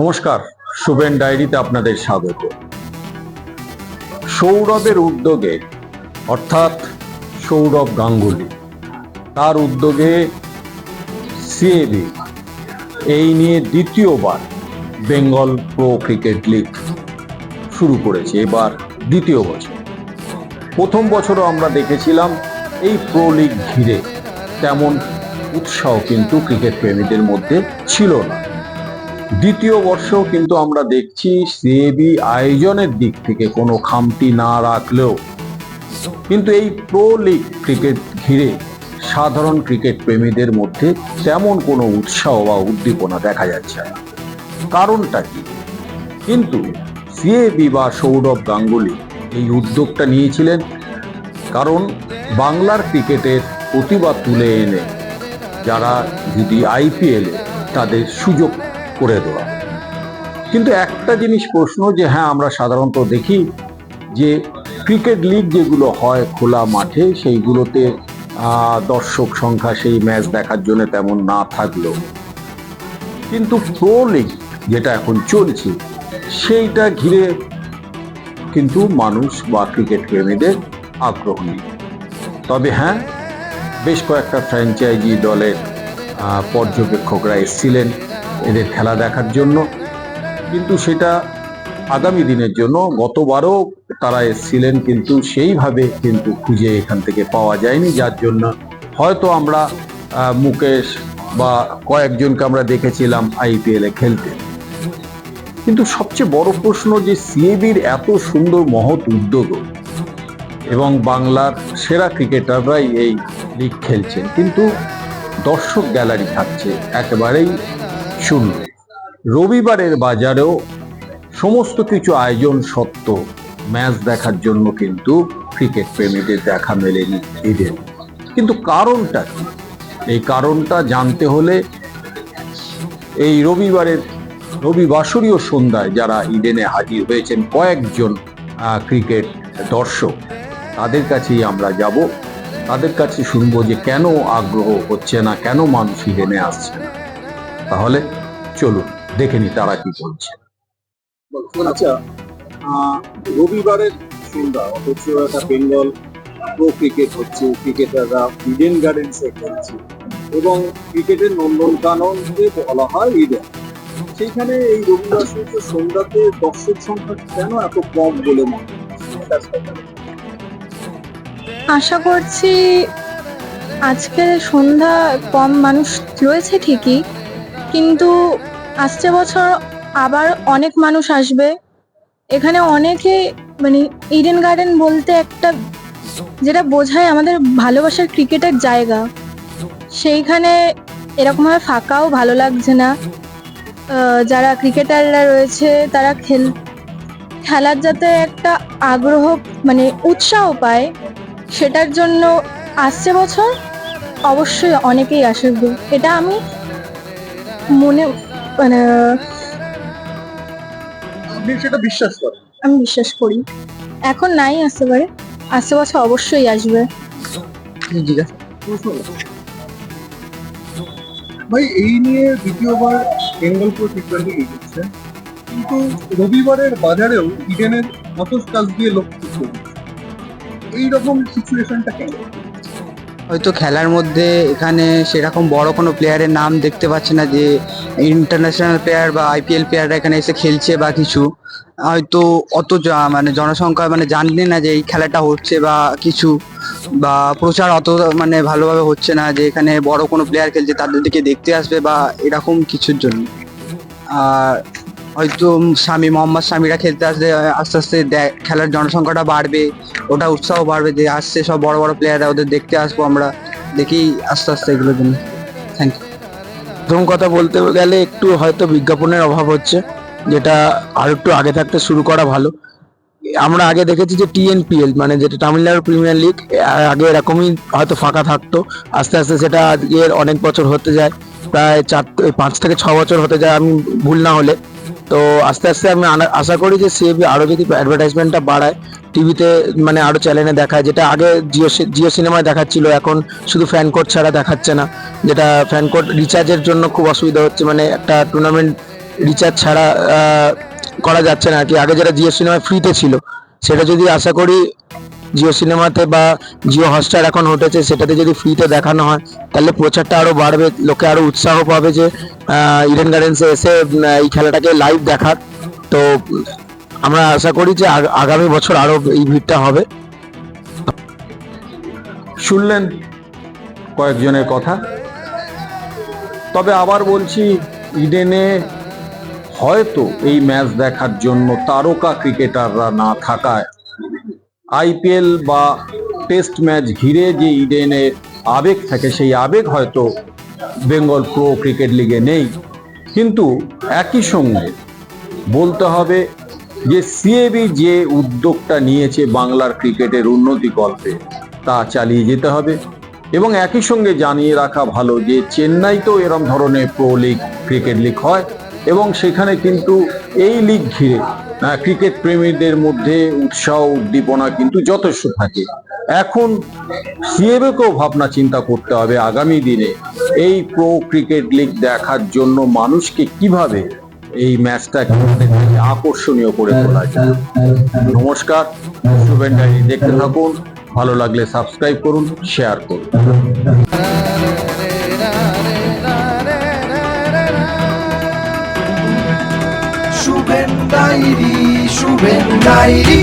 নমস্কার, শুভেন ডায়েরিতে আপনাদের স্বাগত। সৌরভের উদ্যোগে, অর্থাৎ সৌরভ গাঙ্গুলি, তার উদ্যোগে সিএবি এই নিয়ে দ্বিতীয়বার বেঙ্গল প্রো ক্রিকেট লিগ শুরু করেছে। এবার দ্বিতীয় বছর। প্রথম বছরও আমরা দেখেছিলাম এই প্রো লিগ ঘিরে তেমন উৎসাহ কিন্তু ক্রিকেট প্রেমীদের মধ্যে ছিল না। দ্বিতীয় বর্ষেও কিন্তু আমরা দেখছি সিএবি আয়োজনের দিক থেকে কোনো খামতি না রাখলেও কিন্তু এই প্রো লিগ ক্রিকেট ঘিরে সাধারণ ক্রিকেট প্রেমীদের মধ্যে তেমন কোনো উৎসাহ বা উদ্দীপনা দেখা যাচ্ছে না। কারণটা কি? কিন্তু সিএবি বা সৌরভ গাঙ্গুলি এই উদ্যোগটা নিয়েছিলেন কারণ বাংলার ক্রিকেটের প্রতিভা তুলে এনে যারা যদি আইপিএলে তাদের সুযোগ করে দেওয়া। কিন্তু একটা জিনিস প্রশ্ন, যে হ্যাঁ, আমরা সাধারণত দেখি যে ক্রিকেট লিগ যেগুলো হয় খোলা মাঠে, সেইগুলোতে দর্শক সংখ্যা সেই ম্যাচ দেখার জন্য তেমন না থাকলেও কিন্তু প্রো লিগ যেটা এখন চলছে সেইটা ঘিরে কিন্তু মানুষ বা ক্রিকেট প্রেমীদের আগ্রহ নেই। তবে হ্যাঁ, বেশ কয়েকটা ফ্র্যাঞ্চাইজি দলের পর্যবেক্ষকরা এসেছিলেন এদের খেলা দেখার জন্য, কিন্তু সেটা আগামী দিনের জন্য। গতবারও তারা এসেছিলেন, কিন্তু সেইভাবে কিন্তু খুঁজে এখান থেকে পাওয়া যায়নি, যার জন্য হয়তো আমরা মুকেশ বা কয়েকজনকে আমরা দেখেছিলাম আইপিএলে খেলতে। কিন্তু সবচেয়ে বড় প্রশ্ন, যে সিএবির এত সুন্দর মহৎ উদ্যোগ এবং বাংলার সেরা ক্রিকেটাররাই এই লিগ খেলছেন, কিন্তু দর্শক গ্যালারি থাকছে একেবারেই শূন্য। রবিবারের বাজারেও সমস্ত কিছু আয়োজন সত্ত্বেও ম্যাচ দেখার জন্য কিন্তু ক্রিকেট প্রেমীদের দেখা মেলেনি ঈদের। কিন্তু কারণটা কি? এই কারণটা জানতে হলে এই রবিবাসরীয় সন্ধ্যায় যারা ইডেনে হাজির হয়েছেন কয়েকজন ক্রিকেট দর্শক, তাদের কাছেই আমরা যাব, তাদের কাছে শুনবো যে কেন আগ্রহ হচ্ছে না, কেন মানুষ ইডেনে আসছে না। তাহলে চলুন দেখে নি তারা কি বলছে। আচ্ছা, রবিবারের সন্ধ্যা, অথচ একটা বেঙ্গল প্রো ক্রিকেট হচ্ছে, ক্রিকেটাররা ইডেন গার্ডেন্সে খেলছে এবং ক্রিকেটের নন্দনকাননকে বলা হয় ইডেন। সেইখানে এই রবিবার সন্ধ্যাতে দর্শক সংখ্যা কেন এত কম বলে মনে হয়? আশা করছি আজকে সন্ধ্যা কম মানুষ রয়েছে ঠিকই, কিন্তু আসছে বছর আবার অনেক মানুষ আসবে। এখানে অনেকে মানে ইডেন গার্ডেন বলতে একটা যেটা বোঝায় আমাদের ভালোবাসার ক্রিকেটের জায়গা, সেইখানে এরকমভাবে ফাঁকাও ভালো লাগছে না। যারা ক্রিকেটাররা রয়েছে তারা খেলার যাতে একটা আগ্রহ মানে উৎসাহ পায়, সেটার জন্য আসছে বছর অবশ্যই অনেকেই আসবে, এটা আমি মানে আপনি সেটা বিশ্বাস করেন? আমি বিশ্বাস করি। এখন নাই আসতে পারে, আসছে বছর অবশ্যই আসবে। ভাই, এই নিয়ে দ্বিতীয়বার বেঙ্গল প্রো ক্রিকেট লিগ হচ্ছে, কিন্তু রবিবারের বাজারেও ইডেনের মতোজ কাজ দিয়ে লক্ষ্য করছে। এইরকম সিচুয়েশনটা কেন? হয়তো খেলার মধ্যে এখানে সেরকম বড় কোনো প্লেয়ারের নাম দেখতে পাচ্ছি না, যে ইন্টারন্যাশনাল প্লেয়ার বা আইপিএল প্লেয়াররা এখানে এসে খেলছে বা কিছু। হয়তো অত মানে জনসংখ্যা মানে জানলে না যে এই খেলাটা হচ্ছে বা কিছু, বা প্রচার অত মানে ভালোভাবে হচ্ছে না যে এখানে বড় কোনো প্লেয়ার খেলছে তাদের দিকে দেখতে আসবে বা এরকম কিছুর জন্য। আর হয়তো মোহাম্মদ শামিরা খেলতে আসলে আস্তে আস্তে খেলার জনসংখ্যাটা বাড়বে, ওটা উৎসাহ বাড়বে যে আসছে সব বড় বড় প্লেয়াররা, ওদের দেখতে আসবো আমরা, দেখি আস্তে আস্তে এগুলোর জন্য। Thank you. প্রথম কথা বলতে গেলে একটু হয়তো বিজ্ঞাপনের অভাব হচ্ছে, যেটা আর একটু আগে থাকতে শুরু করা ভালো। আমরা আগে দেখেছি যে টিএনপিএল মানে যেটা তামিলনাড়ু প্রিমিয়ার লিগ, আগে এরকমই হয়তো ফাঁকা থাকতো, আস্তে আস্তে সেটা আজকের অনেক বছর হতে যায়, প্রায় 5 থেকে 6 বছর হতে যায় আমি ভুল না হলে। তো আস্তে আস্তে আমি আশা করি যে সিএবি আরো যদি অ্যাডভার্টাইজমেন্টটা বাড়ায়, টিভিতে মানে আরো চ্যানেলে দেখায়, যেটা আগে জিও সিনেমায় দেখাচ্ছিল, এখন শুধু ফ্যান কোড ছাড়া দেখাচ্ছে না, যেটা ফ্যান কোড রিচার্জের জন্য খুব অসুবিধা হচ্ছে। মানে একটা টুর্নামেন্ট রিচার্জ ছাড়া করা যাচ্ছে না আর কি। আগে যেটা জিও সিনেমা ফ্রিতে ছিল, সেটা যদি আশা করি জিও সিনেমাতে বা জিও হটস্টার এখন উঠেছে সেটাতে যদি ফ্রিতে দেখানো হয়, তাহলে প্রচারটা আরো বাড়বে, লোকে আরো উৎসাহ পাবে যে ইডেন গার্ডেন্সে এসে এই খেলাটাকে লাইভ দেখার। তো আমরা আশা করি যে আগামী বছর আরো এই ভিড়টা হবে। শুনলেন কয়েকজনের কথা। তবে আবার বলছি, ইডেনে হয়তো এই ম্যাচ দেখার জন্য তারকা ক্রিকেটাররা না থাকায় আইপিএল বা টেস্ট ম্যাচ ঘিরে যে ইডেনের আবেগ থাকে, সেই আবেগ হয়তো বেঙ্গল প্রো ক্রিকেট লিগে নেই। কিন্তু একই সঙ্গে বলতে হবে যে সিএবি যে উদ্যোগটা নিয়েছে বাংলার ক্রিকেটের উন্নতি কল্পে, তা চালিয়ে যেতে হবে। এবং একই সঙ্গে জানিয়ে রাখা ভালো যে চেন্নাইতেও এরম ধরনের প্রো লিগ, ক্রিকেট লিগ হয় এবং সেখানে কিন্তু এই লিগ ঘিরে ক্রিকেট প্রেমীদের মধ্যে উৎসাহ উদ্দীপনা কিন্তু যথেষ্ট থাকে। এখন সিএবিকেও ভাবনা চিন্তা করতে হবে আগামী দিনে এই প্রো ক্রিকেট লিগ দেখার জন্য মানুষকে কিভাবে এই ম্যাচটাকে আকর্ষণীয় করে তোলা যায়। নমস্কার, শুভেন ডায়েরি দেখতে থাকুন, ভালো লাগলে সাবস্ক্রাইব করুন, শেয়ার করুন। Shuven diary, Shuven diary.